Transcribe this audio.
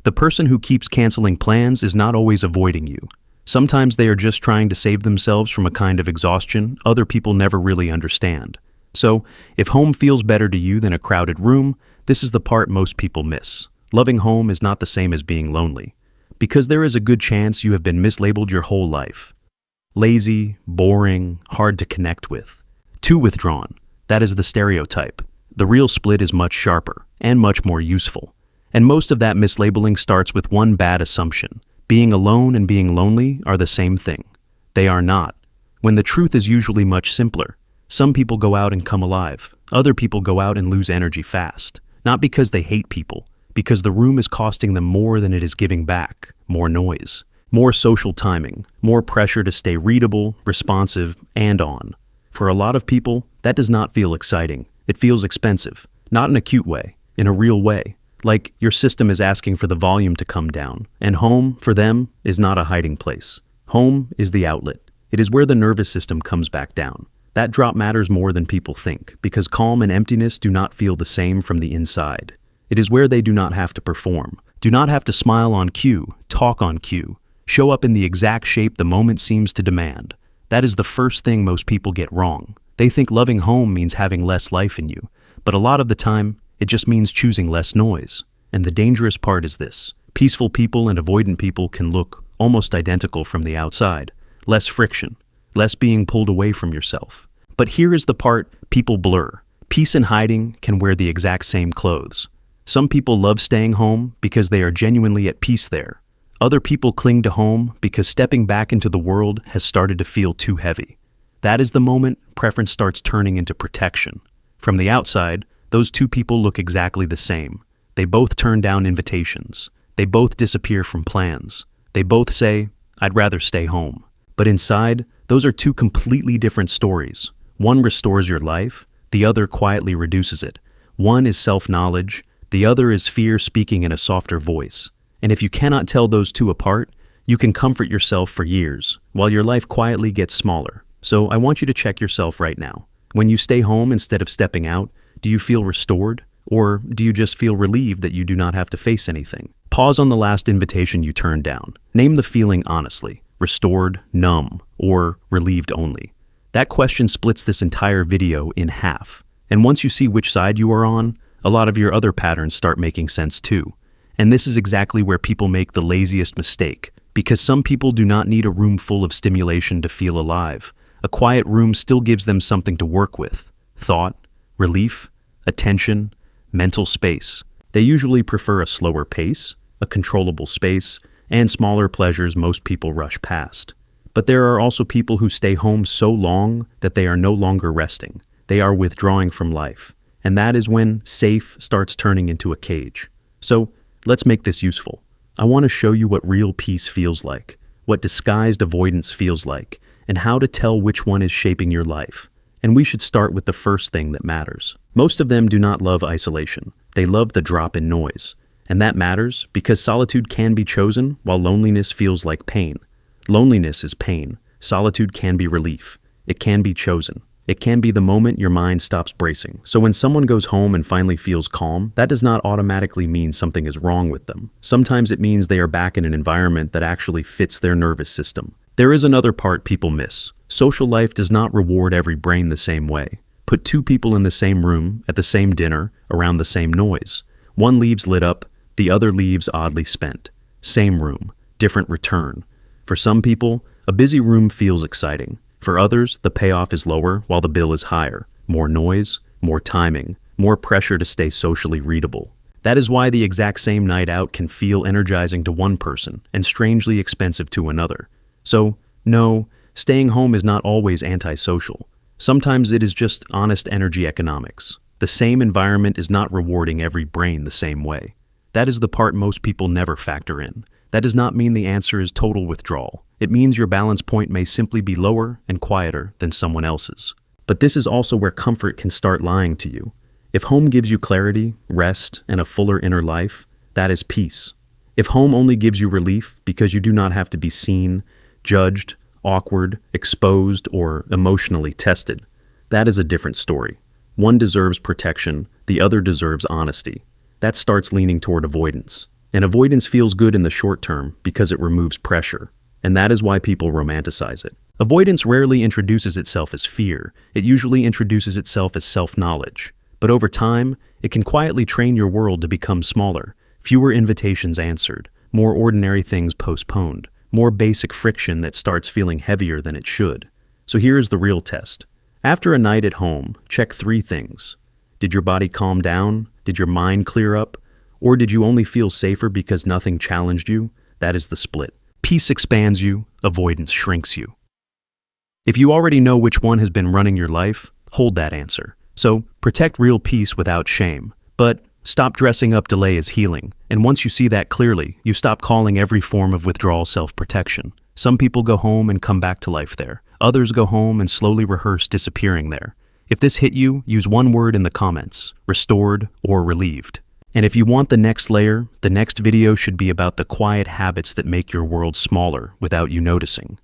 The person who keeps canceling plans is not always avoiding you. Sometimes they are just trying to save themselves from a kind of exhaustion other people never really understand. So, if home feels better to you than a crowded room, this is the part most people miss. Loving home is not the same as being lonely, because there is a good chance you have been mislabeled your whole life. Lazy, boring, hard to connect with. Too withdrawn. That is the stereotype. The real split is much sharper and much more useful. And most of that mislabeling starts with one bad assumption. Being alone and being lonely are the same thing. They are not. When the truth is usually much simpler. Some people go out and come alive. Other people go out and lose energy fast. Not because they hate people, because the room is costing them more than it is giving back. More noise, more social timing, more pressure to stay readable, responsive, and on. For a lot of people, that does not feel exciting. It feels expensive. Not in a cute way, in a real way. Like your system is asking for the volume to come down. And home, for them, is not a hiding place. Home is the outlet. It is where the nervous system comes back down. That drop matters more than people think, because calm and emptiness do not feel the same from the inside. It is where they do not have to perform, do not have to smile on cue, talk on cue, show up in the exact shape the moment seems to demand. That is the first thing most people get wrong. They think loving home means having less life in you, but a lot of the time, it just means choosing less noise. And the dangerous part is this. Peaceful people and avoidant people can look almost identical from the outside. Less friction, less being pulled away from yourself. But here is the part people blur. Peace and hiding can wear the exact same clothes. Some people love staying home because they are genuinely at peace there. Other people cling to home because stepping back into the world has started to feel too heavy. That is the moment preference starts turning into protection. From the outside, those two people look exactly the same. They both turn down invitations. They both disappear from plans. They both say, "I'd rather stay home." But inside, those are two completely different stories. One restores your life, the other quietly reduces it. One is self-knowledge, the other is fear speaking in a softer voice. And if you cannot tell those two apart, you can comfort yourself for years, while your life quietly gets smaller. So I want you to check yourself right now. When you stay home instead of stepping out, do you feel restored? Or do you just feel relieved that you do not have to face anything? Pause on the last invitation you turned down. Name the feeling honestly. Restored, numb, or relieved only. That question splits this entire video in half. And once you see which side you are on, a lot of your other patterns start making sense too. And this is exactly where people make the laziest mistake, because some people do not need a room full of stimulation to feel alive. A quiet room still gives them something to work with. Thought, relief, attention, mental space. They usually prefer a slower pace, a controllable space, and smaller pleasures most people rush past. But there are also people who stay home so long that they are no longer resting. They are withdrawing from life. And that is when safe starts turning into a cage. So let's make this useful. I want to show you what real peace feels like, what disguised avoidance feels like, and how to tell which one is shaping your life. And we should start with the first thing that matters. Most of them do not love isolation. They love the drop in noise. And that matters because solitude can be chosen while loneliness feels like pain. Loneliness is pain. Solitude can be relief. It can be chosen. It can be the moment your mind stops bracing. So when someone goes home and finally feels calm, that does not automatically mean something is wrong with them. Sometimes it means they are back in an environment that actually fits their nervous system. There is another part people miss. Social life does not reward every brain the same way. Put two people in the same room, at the same dinner, around the same noise. One leaves lit up, the other leaves oddly spent. Same room, different return. For some people, a busy room feels exciting. For others, the payoff is lower while the bill is higher. More noise, more timing, more pressure to stay socially readable. That is why the exact same night out can feel energizing to one person and strangely expensive to another. So, no, staying home is not always antisocial. Sometimes it is just honest energy economics. The same environment is not rewarding every brain the same way. That is the part most people never factor in. That does not mean the answer is total withdrawal. It means your balance point may simply be lower and quieter than someone else's. But this is also where comfort can start lying to you. If home gives you clarity, rest, and a fuller inner life, that is peace. If home only gives you relief because you do not have to be seen, judged, awkward, exposed, or emotionally tested, that is a different story. One deserves protection, the other deserves honesty. That starts leaning toward avoidance. And avoidance feels good in the short term because it removes pressure. And that is why people romanticize it. Avoidance rarely introduces itself as fear. It usually introduces itself as self-knowledge. But over time, it can quietly train your world to become smaller, fewer invitations answered, more ordinary things postponed, more basic friction that starts feeling heavier than it should. So here is the real test. After a night at home, check 3 things. Did your body calm down? Did your mind clear up? Or did you only feel safer because nothing challenged you? That is the split. Peace expands you, avoidance shrinks you. If you already know which one has been running your life, hold that answer. So, protect real peace without shame. But stop dressing up delay as healing. And once you see that clearly, you stop calling every form of withdrawal self-protection. Some people go home and come back to life there. Others go home and slowly rehearse disappearing there. If this hit you, use one word in the comments: restored or relieved. And if you want the next layer, the next video should be about the quiet habits that make your world smaller without you noticing.